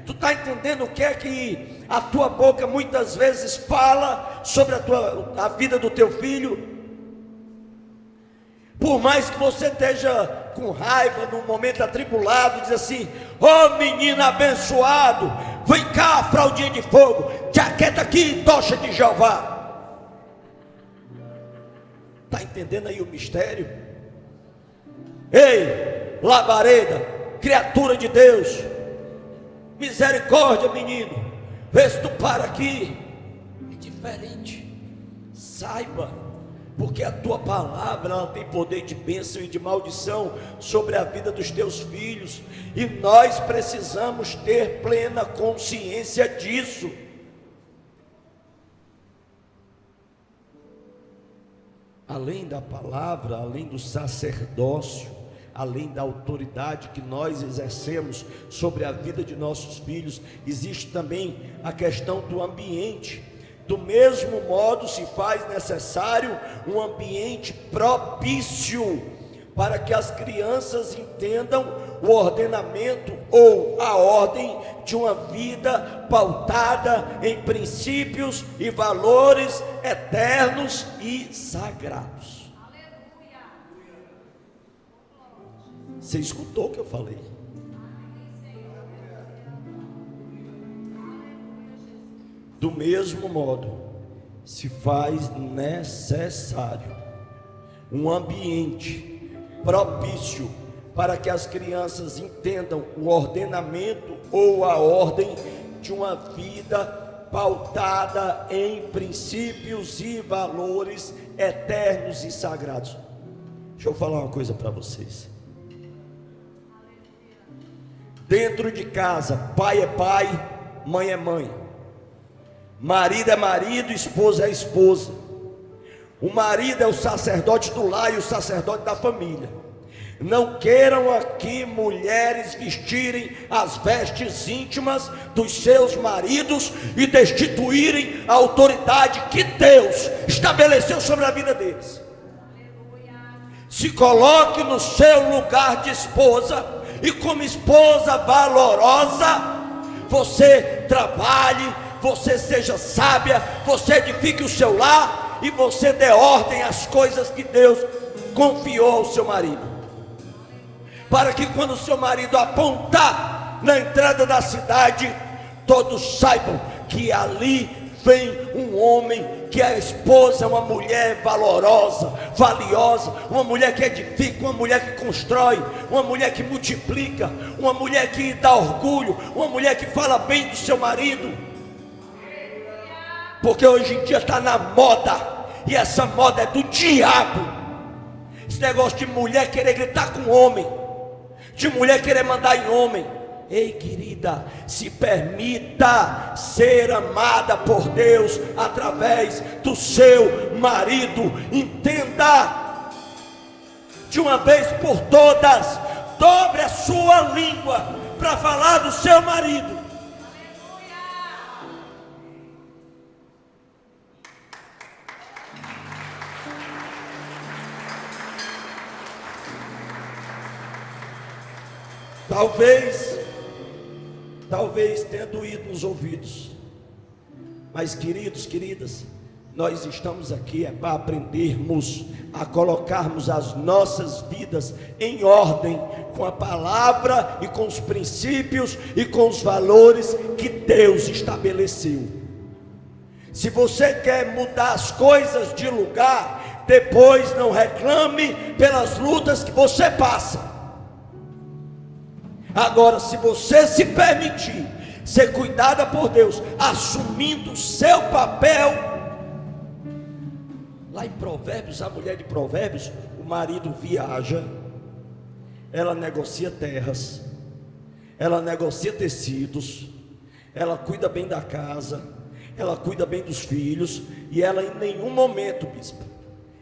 Tu está entendendo o que é que a tua boca muitas vezes fala sobre a vida do teu filho? Por mais que você esteja com raiva, num momento atribulado, diz assim: ô menino abençoado, vem cá, fraldinha de fogo, te aquieta aqui, tocha de Jeová. Está entendendo aí o mistério? Ei, labareda, criatura de Deus, misericórdia, menino, vê se tu para aqui. É diferente, saiba, porque a tua palavra, ela tem poder de bênção e de maldição sobre a vida dos teus filhos, e nós precisamos ter plena consciência disso. Além da palavra, além do sacerdócio, além da autoridade que nós exercemos sobre a vida de nossos filhos, existe também a questão do ambiente. Do mesmo modo se faz necessário um ambiente propício para que as crianças entendam o ordenamento ou a ordem de uma vida pautada em princípios e valores eternos e sagrados. Você escutou o que eu falei? Do mesmo modo, se faz necessário um ambiente propício para que as crianças entendam o ordenamento ou a ordem de uma vida pautada em princípios e valores eternos e sagrados. Deixa eu falar uma coisa para vocês. Dentro de casa, pai é pai, mãe é mãe, marido é marido, esposa é esposa. O marido é o sacerdote do lar e o sacerdote da família. Não queiram aqui mulheres vestirem as vestes íntimas dos seus maridos e destituírem a autoridade que Deus estabeleceu sobre a vida deles. Se coloque no seu lugar de esposa, e como esposa valorosa, você trabalhe, você seja sábia, você edifique o seu lar e você dê ordem às coisas que Deus confiou ao seu marido, para que quando o seu marido apontar na entrada da cidade, todos saibam que ali vem um homem, que a esposa é uma mulher valorosa, valiosa, uma mulher que edifica, uma mulher que constrói, uma mulher que multiplica, uma mulher que dá orgulho, uma mulher que fala bem do seu marido. Porque hoje em dia está na moda, e essa moda é do diabo, esse negócio de mulher querer gritar com homem, de mulher querer mandar em homem. Ei, querida, se permita ser amada por Deus através do seu marido. Entenda de uma vez por todas, dobre a sua língua para falar do seu marido. Talvez tenha doído nos ouvidos, mas queridos, queridas, nós estamos aqui para aprendermos a colocarmos as nossas vidas em ordem com a palavra e com os princípios e com os valores que Deus estabeleceu. Se você quer mudar as coisas de lugar, depois não reclame pelas lutas que você passa. Agora, se você se permitir ser cuidada por Deus, assumindo o seu papel, lá em Provérbios, a mulher de Provérbios, o marido viaja, ela negocia terras, ela negocia tecidos, ela cuida bem da casa, ela cuida bem dos filhos, e ela em nenhum momento, bispo,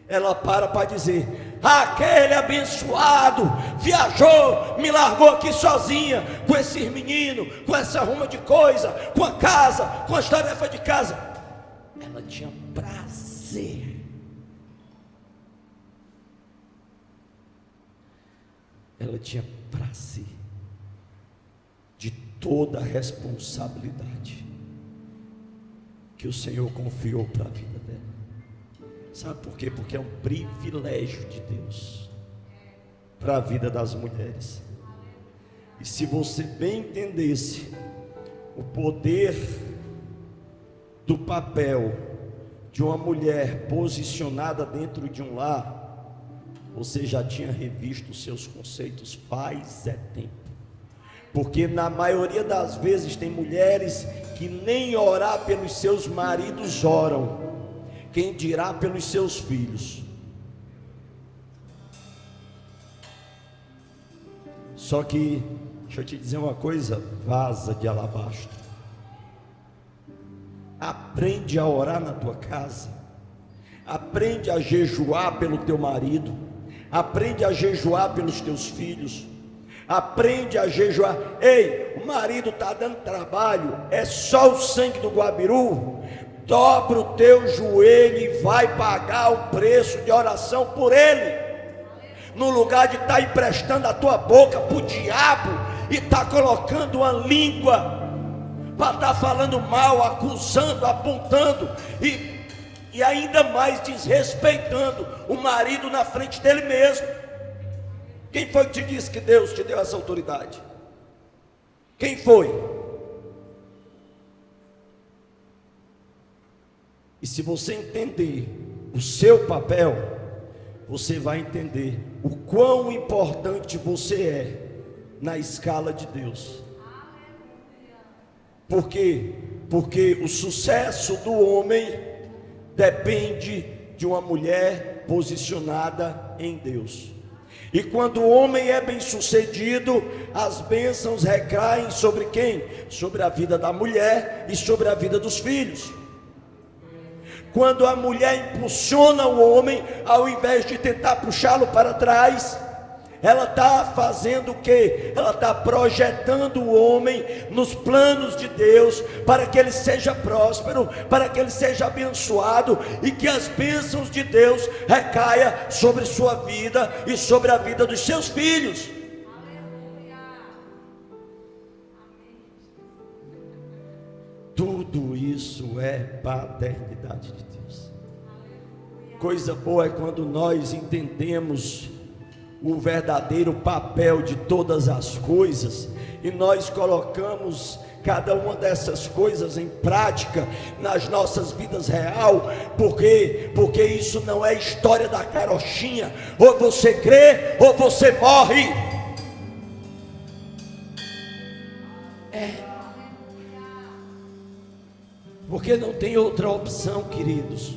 ela para dizer: aquele abençoado viajou, me largou aqui sozinha, com esses meninos, com essa ruma de coisa, com a casa, com as tarefas de casa. Ela tinha prazer, ela tinha prazer de toda a responsabilidade que o Senhor confiou para a vida dela. Sabe por quê? Porque é um privilégio de Deus para a vida das mulheres. E se você bem entendesse o poder do papel de uma mulher posicionada dentro de um lar, você já tinha revisto os seus conceitos faz tempo. Porque na maioria das vezes tem mulheres que nem orar pelos seus maridos oram, quem dirá pelos seus filhos. Só que, deixa eu te dizer uma coisa, vaza de alabastro. Aprende a orar na tua casa, aprende a jejuar pelo teu marido, aprende a jejuar pelos teus filhos, aprende a jejuar. Ei, o marido está dando trabalho, é só o sangue do Guabiru. Dobra o teu joelho e vai pagar o preço de oração por ele, no lugar de estar emprestando a tua boca para o diabo e estar colocando uma língua para estar falando mal, acusando, apontando e ainda mais desrespeitando o marido na frente dele mesmo. Quem foi que te disse que Deus te deu essa autoridade? Quem foi? E se você entender o seu papel, você vai entender o quão importante você é na escala de Deus. Por quê? Porque o sucesso do homem depende de uma mulher posicionada em Deus. E quando o homem é bem sucedido, as bênçãos recaem sobre quem? Sobre a vida da mulher e sobre a vida dos filhos. Quando a mulher impulsiona o homem, ao invés de tentar puxá-lo para trás, ela está fazendo o quê? Ela está projetando o homem nos planos de Deus, para que ele seja próspero, para que ele seja abençoado, e que as bênçãos de Deus recaia sobre sua vida e sobre a vida dos seus filhos. Tudo isso é paternidade de Deus. Coisa boa é quando nós entendemos o verdadeiro papel de todas as coisas e nós colocamos cada uma dessas coisas em prática nas nossas vidas real. Porque isso não é história da carochinha, ou você crê ou você morre. Porque não tem outra opção, queridos.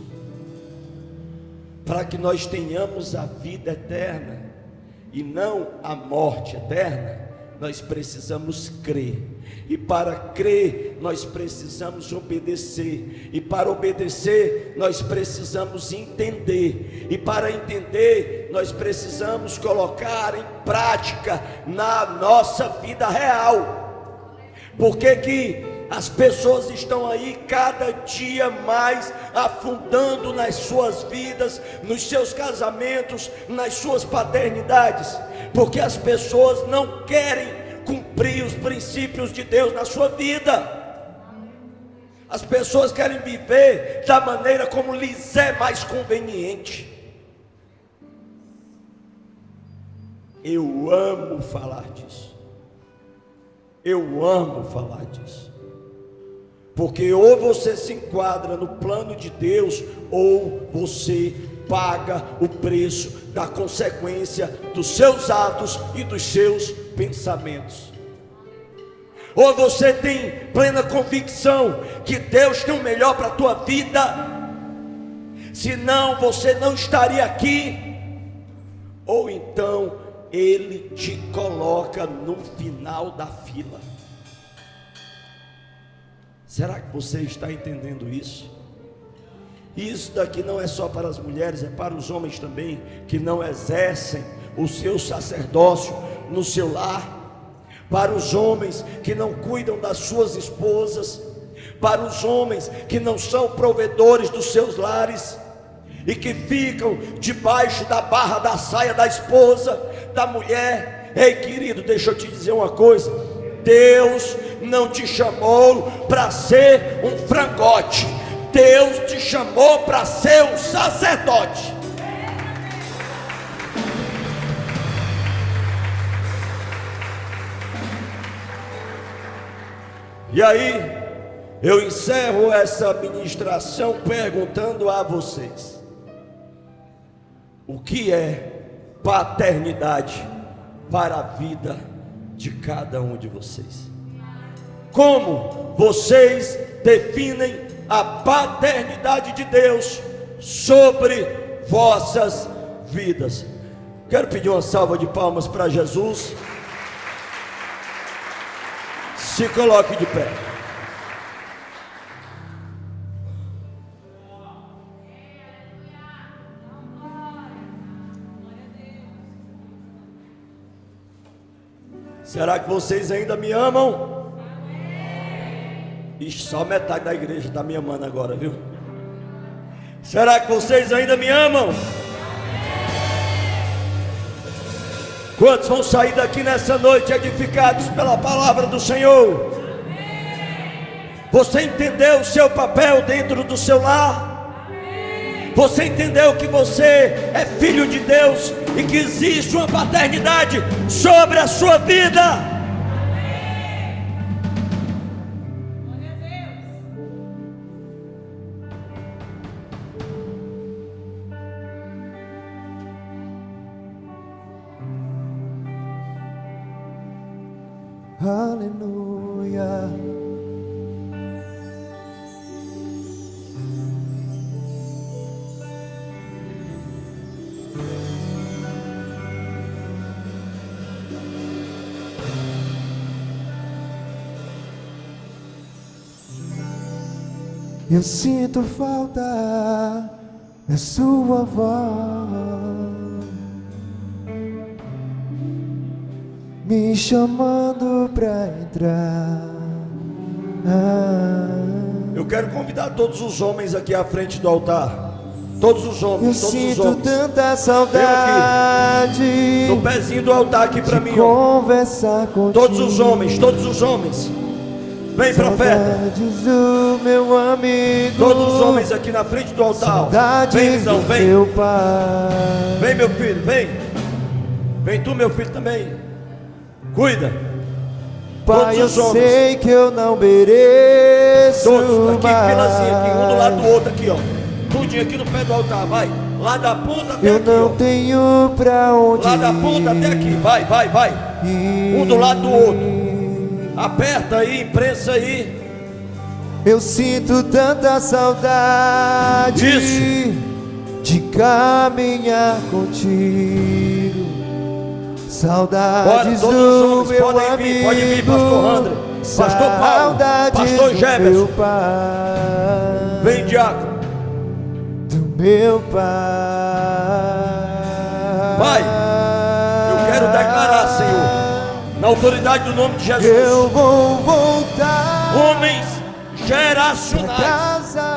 Para que nós tenhamos a vida eterna e não a morte eterna, nós precisamos crer. E para crer, nós precisamos obedecer. E para obedecer, nós precisamos entender. E para entender, nós precisamos colocar em prática na nossa vida real. Porque que as pessoas estão aí cada dia mais afundando nas suas vidas, nos seus casamentos, nas suas paternidades? Porque as pessoas não querem cumprir os princípios de Deus na sua vida. As pessoas querem viver da maneira como lhes é mais conveniente. Eu amo falar disso. Eu amo falar disso. Porque ou você se enquadra no plano de Deus, ou você paga o preço da consequência dos seus atos e dos seus pensamentos. Ou você tem plena convicção que Deus tem o melhor para a tua vida, senão você não estaria aqui. Ou então Ele te coloca no final da fila. Será que você está entendendo isso? Isso daqui não é só para as mulheres, é para os homens também, que não exercem o seu sacerdócio no seu lar. Para os homens que não cuidam das suas esposas, para os homens que não são provedores dos seus lares, e que ficam debaixo da barra da saia da esposa, da mulher. Ei, querido, deixa eu te dizer uma coisa: Deus não te chamou para ser um frangote, Deus te chamou para ser um sacerdote. E aí, eu encerro essa ministração perguntando a vocês: o que é paternidade para a vida de cada um de vocês? Como vocês definem a paternidade de Deus sobre vossas vidas? Quero pedir uma salva de palmas para Jesus. Se coloque de pé. Será que vocês ainda me amam? Ixi, só metade da igreja está me amando agora, viu? Será que vocês ainda me amam? Quantos vão sair daqui nessa noite edificados pela palavra do Senhor? Você entendeu o seu papel dentro do seu lar? Você entendeu que você é filho de Deus e que existe uma paternidade sobre a sua vida? Aleluia. Eu sinto falta da sua voz me chamando pra entrar. Eu quero convidar todos os homens aqui à frente do altar. Todos os homens, eu todos os sinto homens. tanta saudade no pezinho do altar aqui pra mim, conversar contigo. Todos os homens, todos os homens. Vem, profeta. Do meu amigo. Todos os homens aqui na frente do altar. Vem, visão, vem. Meu pai. Vem, meu filho, vem. Vem tu, meu filho, também. Cuida. Pai, todos os eu homens. sei que eu não mereço. Todos, aqui, mais. filazinha, aqui, um do lado do outro, aqui, ó. Tudinho aqui no pé do altar, vai. Lá da ponta até eu aqui, não ó. tenho pra onde lá da ponta até aqui, vai, vai, vai. Um do lado do outro. Aperta aí, imprensa aí. Eu sinto tanta saudade. Isso. De caminhar contigo. Saudades. Bora, do meu podem amigo. vir, pode vir, pastor André, pastor Paulo, pastor Jefferson. Meu pai. Vem, diácono. Do meu pai. Pai, eu quero declarar, Senhor, na autoridade do nome de Jesus, eu vou voltar. homens geracionais, casa